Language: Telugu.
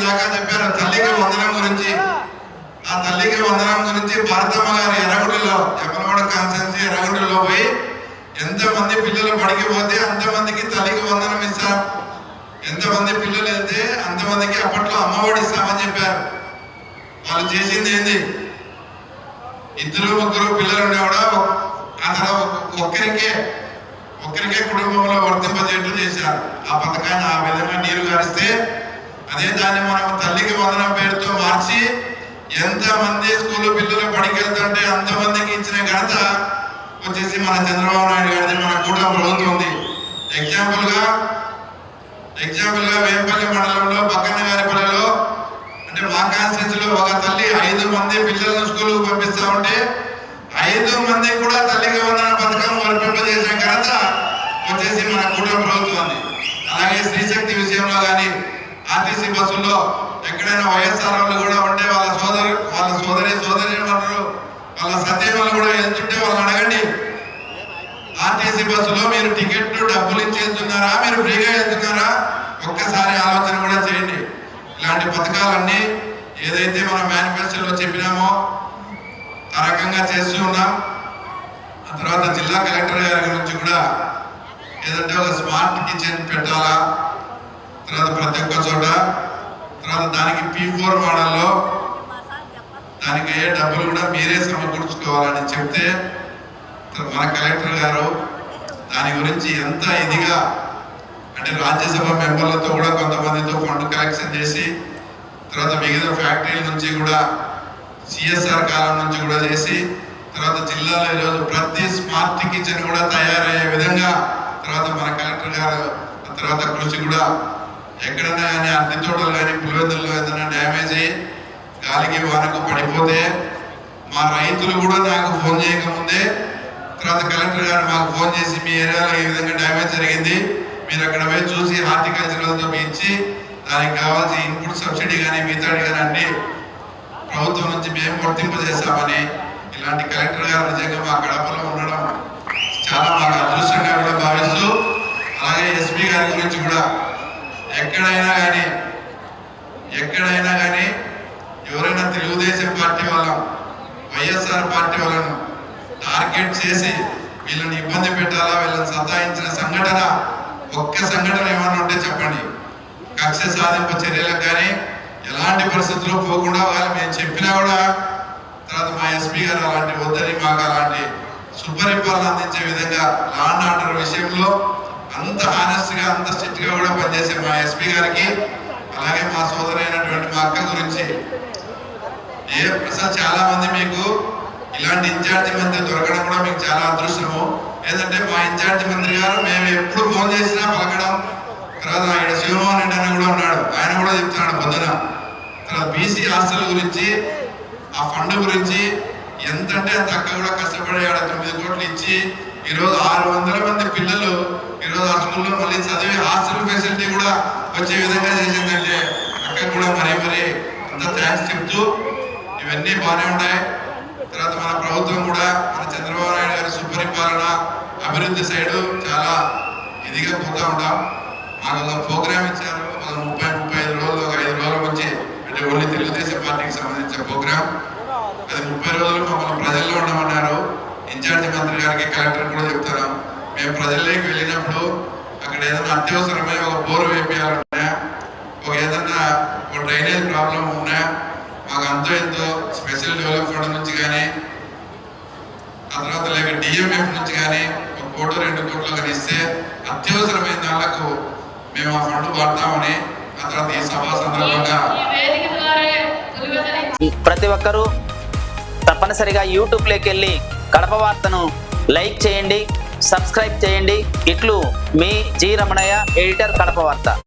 ఇందాక చెప్పారు తల్లికి వందనం గురించి. ఆ తల్లికి వందనం గురించి భారతమ్మ గారు ఎర్రగుడిలో ఎమ్మలవాడ కాన్స్టిట్యున్సీ ఎర్రగుడిలో పోయి ఎంతమంది పిల్లలు పడికి పోతే అంతమందికి తల్లికి వందనం ఇస్తాం, ఎంతమంది పిల్లలు వెళ్తే అంతమందికి అప్పట్లో అమ్మఒడి ఇస్తామని చెప్పారు. వాళ్ళు చేసింది ఏంది, ఇద్దరు ముగ్గురు పిల్లలు ఉండే కూడా అసలు ఒక్కరికే కుటుంబంలో వర్తింపజేట్లు చేశారు. ఆ పథకాన్ని ఆ విధంగా నీరు గారిస్తే అదే దాన్ని మనం తల్లికి వందనం పేరుతో మార్చి ఎంతమంది స్కూల్ పిల్లలు పడికి వెళ్తుంటే అంతమందికి ఇచ్చిన ఘనత వచ్చేసి మన చంద్రబాబు నాయుడు గారిది, మన కూటమి ప్రభుత్వం ఉంది. ఎగ్జాంపుల్ గా వేంపల్లి మండలంలో పక్కన గారిపల్లిలో అంటే మా కాన్స్టిట్యూన్సీలో ఒక తల్లి 5 మంది పిల్లలను స్కూల్కు పంపిస్తా ఉంటే 5 మంది కూడా తల్లికి వందన పథకం వర్తింపజేసిన ఘనత వచ్చేసి మన కూటమి ప్రభుత్వం ఉంది. అలాగే స్త్రీశక్తి విషయంలో కానీ ఆర్టీసీ బస్సుల్లో ఎక్కడైనా వైఎస్ఆర్ వాళ్ళు కూడా ఉంటే వాళ్ళ సోదరి వాళ్ళ సత్యవాళ్ళు కూడా వెళ్తుంటే వాళ్ళని అడగండి, ఆర్టీసీ బస్సులో మీరు టికెట్ డబ్బులు ఇచ్చి వెళ్తున్నారా, మీరు ఫ్రీగా వెళ్తున్నారా, ఒక్కసారి ఆలోచన కూడా చేయండి. ఇలాంటి పథకాలన్నీ ఏదైతే మనం మేనిఫెస్టోలో చెప్పినామో ఆ రకంగా చేస్తూ ఉన్నాం. ఆ తర్వాత జిల్లా కలెక్టర్ గారి గురించి కూడా ఏదంటే ఒక స్మార్ట్ కిచెన్ పెట్టాలా, తర్వాత ప్రతి ఒక్క చోట, తర్వాత దానికి P4 మోడల్లో దానికి అయ్యే డబ్బులు కూడా మీరే సమకూర్చుకోవాలని చెప్తే మన కలెక్టర్ గారు దాని గురించి ఎంత ఇదిగా అంటే రాజ్యసభ మెంబర్లతో కూడా కొంతమందితో ఫండ్ కలెక్షన్ చేసి తర్వాత మిగతా ఫ్యాక్టరీల నుంచి కూడా CSR కాలం నుంచి కూడా చేసి తర్వాత జిల్లాలో ఈరోజు ప్రతి స్మార్ట్ కిచెన్ కూడా తయారయ్యే విధంగా తర్వాత మన కలెక్టర్ గారు తర్వాత కృషి కూడా ఎక్కడైనా కానీ అరటి తోటలు కానీ పులివెందుల్లో ఏదైనా డ్యామేజ్ అయ్యి గాలికి వానకు పడిపోతే మా రైతులు కూడా నాకు ఫోన్ చేయకముందే తర్వాత కలెక్టర్ గారు మాకు ఫోన్ చేసి మీ ఏరియాలో ఈ విధంగా డ్యామేజ్ జరిగింది, మీరు అక్కడ పోయి చూసి హార్టికల్చర్తో ఇచ్చి దానికి కావాల్సిన ఇన్పుట్ సబ్సిడీ కానీ మిగతాడి కానీ అన్ని ప్రభుత్వం నుంచి మేము వర్తింపజేస్తామని ఇలాంటి కలెక్టర్ గారు నిజంగా మా కడపలో ఉండడం చాలా మాకు అదృష్టంగా కూడా భావిస్తూ, అలాగే SP గారి గురించి కూడా ఎక్కడైనా కానీ ఎవరైనా తెలుగుదేశం పార్టీ వాళ్ళం వైఎస్ఆర్ పార్టీ వాళ్ళను టార్గెట్ చేసి వీళ్ళని ఇబ్బంది పెట్టాలా, వీళ్ళని సతాయించిన సంఘటన ఒక్క సంఘటన ఏమన్నా ఉంటే చెప్పండి. కక్ష సాధింపు చర్యలకు కానీ ఎలాంటి పరిస్థితుల్లో పోకుండా వాళ్ళు మేము చెప్పినా కూడా తర్వాత మా SP గారు అలాంటి వద్దని మాకు అలాంటి సుపరిపాలన అందించే విధంగా లా అండ్ ఆర్డర్ విషయంలో అంత హానెస్ట్ గా అంత స్ట్రిక్ట్ గా కూడా పనిచేసే మా SP గారికి, అలాగే మా సోదరైనటువంటి మా అక్క గురించి ప్రసాద్ చాలా మంది మీకు ఇలాంటి ఇన్ఛార్జి మంత్రి దొరకడం కూడా మీకు చాలా అదృష్టము. ఏదంటే మా ఇన్ఛార్జి మంత్రి గారు మేము ఎప్పుడు ఫోన్ చేసినా పలకడం, తర్వాత ఇక్కడ శివమోహన్ రెడ్డి అని కూడా ఉన్నాడు, ఆయన కూడా చెప్తున్నాడు పొద్దున. తర్వాత BC హాస్టల్ గురించి ఆ ఫండ్ గురించి ఎంతంటే అంత అక్క కూడా కష్టపడి 9 కోట్లు ఇచ్చి ఈరోజు 600 మంది పిల్లలు ఈరోజు ఆ స్కూల్లో మళ్ళీ చదివి హాస్టల్ ఫెసిలిటీ కూడా వచ్చే విధంగా చేసిందంటే అక్క కూడా మరీ అంత థ్యాంక్స్ చెప్తూ ఇవన్నీ బాగానే ఉన్నాయి. తర్వాత మన ప్రభుత్వం కూడా మన చంద్రబాబు నాయుడు గారి సుపరిపాలన అభివృద్ధి సైడు చాలా ఇదిగా పోతా ఉంటాం. మాకు ఒక ప్రోగ్రామ్ ఇచ్చారు, ఒక 30-35 రోజులు, ఒక 5 రోజుల నుంచి అంటే ఓన్లీ తెలుగుదేశం పార్టీకి సంబంధించిన ప్రోగ్రామ్. అది 30 రోజులు మమ్మల్ని ప్రజల్లో ఉండమన్నారు. ఇన్ఛార్జి మంత్రి గారికి కలెక్టర్ కూడా చెప్తారు, మేము ప్రజల్లోకి వెళ్ళినప్పుడు అక్కడ ఏదైనా అత్యవసరమైన ఒక బోరు వేపియాలన్నా, ఒక ఏదన్నా ఒక డ్రైనేజ్ ప్రాబ్లం ఉన్నా మాకు అంతో ఎంతో స్పెషల్ డెవలప్ ఫండ్ నుంచి కానీ ఆ తర్వాత లేక DMF నుంచి కానీ 1 కోటి 2 కోట్లు కానీ ఇస్తే అత్యవసరమైన దాళ్లకు మేము ఆ ఫండ్ వాడతామని ఆ తర్వాత ఈ సభా సందర్భంగా ప్రతి ఒక్కరూ తప్పనిసరిగా యూట్యూబ్లోకి వెళ్ళి కడప వార్తను లైక్ చేయండి, సబ్స్క్రైబ్ చేయండి. ఇట్లు మీ జి రమణయ్య, ఎడిటర్, కడప వార్త.